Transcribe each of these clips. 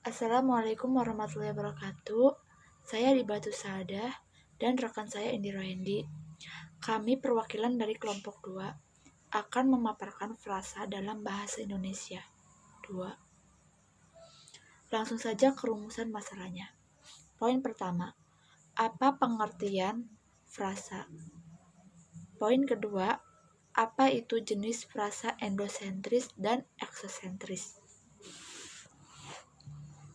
Assalamualaikum warahmatullahi wabarakatuh. Saya Ribatu Saadah dan rekan saya Indi Rohendi. Kami perwakilan dari kelompok 2 akan memaparkan frasa dalam bahasa Indonesia 2. Langsung saja ke rumusan masalahnya. Poin pertama, apa pengertian frasa? Poin kedua, apa itu jenis frasa endosentris dan eksosentris?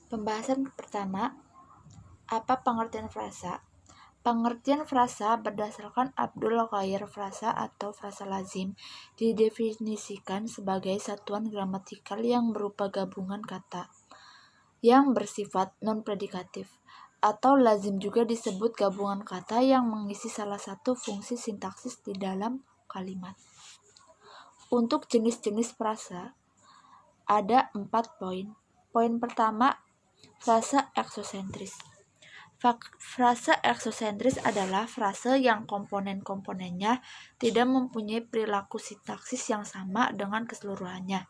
Pembahasan pertama, apa pengertian frasa? Pengertian frasa berdasarkan Abdul Ghair frasa atau frasa lazim didefinisikan sebagai satuan gramatikal yang berupa gabungan kata yang bersifat non-predikatif, atau lazim juga disebut gabungan kata yang mengisi salah satu fungsi sintaksis di dalam kalimat. Untuk jenis-jenis frasa ada 4 poin. Poin pertama, frasa eksosentris. Frasa eksosentris adalah frase yang komponen-komponennya tidak mempunyai perilaku sintaksis yang sama dengan keseluruhannya.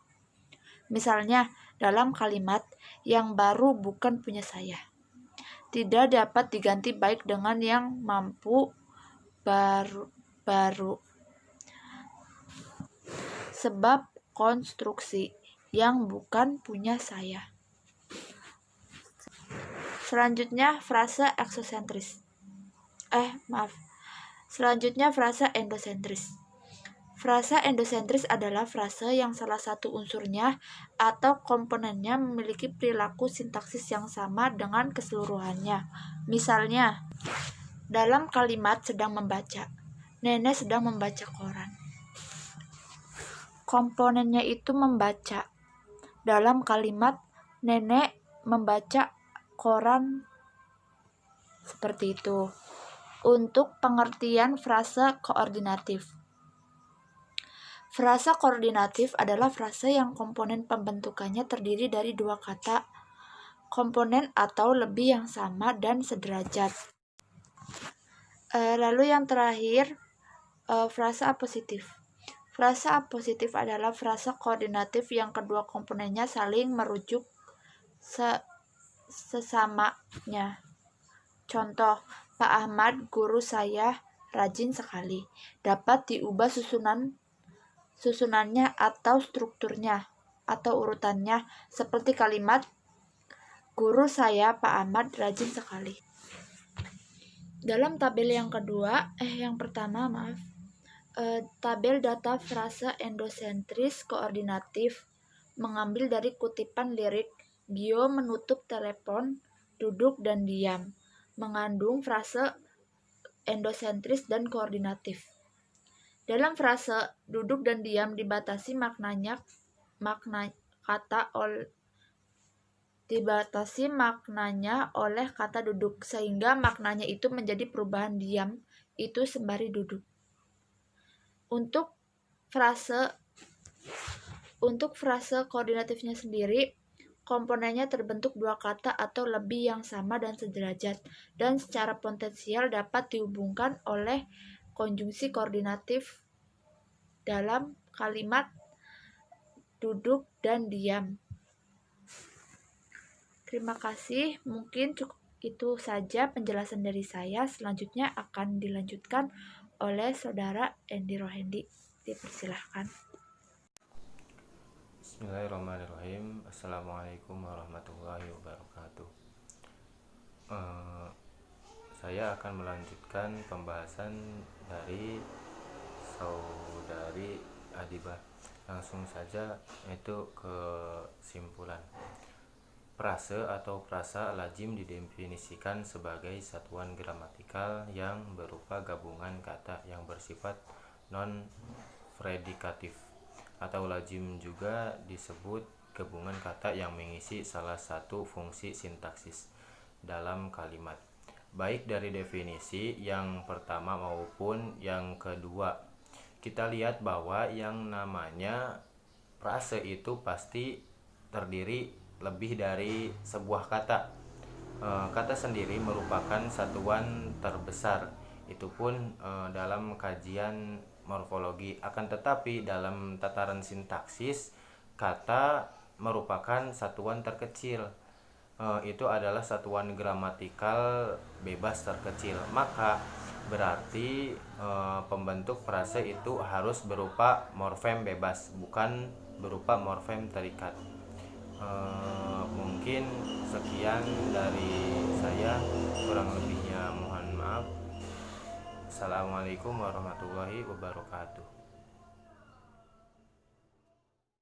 Misalnya, dalam kalimat yang baru bukan punya saya, tidak dapat diganti baik dengan yang mampu baru. Sebab konstruksi yang bukan punya saya. Selanjutnya frasa eksosentris. Selanjutnya frasa endosentris. Frasa endosentris adalah frase yang salah satu unsurnya atau komponennya memiliki perilaku sintaksis yang sama dengan keseluruhannya. Misalnya, dalam kalimat sedang membaca, Nenek sedang membaca koran. Komponennya itu membaca. Dalam kalimat Nenek membaca koran, seperti itu. Untuk pengertian frasa koordinatif. Frasa koordinatif adalah frasa yang komponen pembentukannya terdiri dari 2 kata, komponen atau lebih yang sama dan sederajat. Lalu yang terakhir, frasa apositif. Frasa apositif adalah frasa koordinatif yang kedua komponennya saling merujuk sesamanya. Contoh, Pak Ahmad, guru saya, rajin sekali. Dapat diubah susunannya atau strukturnya atau urutannya seperti kalimat guru saya Pak Ahmad rajin sekali. Dalam tabel yang pertama, tabel data frasa endosentris koordinatif mengambil dari kutipan lirik Gio menutup telepon, duduk dan diam, mengandung frase endosentris dan koordinatif. Dalam frase duduk dan diam dibatasi maknanya oleh kata duduk, sehingga maknanya itu menjadi perubahan diam itu sembari duduk. Untuk frase koordinatifnya sendiri, komponennya terbentuk 2 kata atau lebih yang sama dan sederajat, dan secara potensial dapat dihubungkan oleh konjungsi koordinatif dalam kalimat duduk dan diam. Terima kasih, mungkin cukup itu saja penjelasan dari saya. Selanjutnya akan dilanjutkan oleh saudara Indi Rohendi. Dipersilahkan. Bismillahirrahmanirrahim. Assalamualaikum warahmatullahi wabarakatuh. Saya akan melanjutkan pembahasan dari saudari Adibah. Langsung saja itu kesimpulan. Frase atau frasa lazim didefinisikan sebagai satuan gramatikal yang berupa gabungan kata yang bersifat non-predikatif, atau lazim juga disebut gabungan kata yang mengisi salah satu fungsi sintaksis dalam kalimat, baik dari definisi yang pertama maupun yang kedua. Kita lihat bahwa yang namanya frase itu pasti terdiri lebih dari sebuah kata. Kata sendiri merupakan satuan terbesar, itu pun dalam kajian morfologi. Akan tetapi dalam tataran sintaksis, kata merupakan satuan terkecil. itu adalah satuan gramatikal bebas terkecil, maka berarti pembentuk frase itu harus berupa morfem bebas, bukan berupa morfem terikat. Mungkin sekian dari saya, kurang lebihnya mohon maaf. Assalamualaikum warahmatullahi wabarakatuh.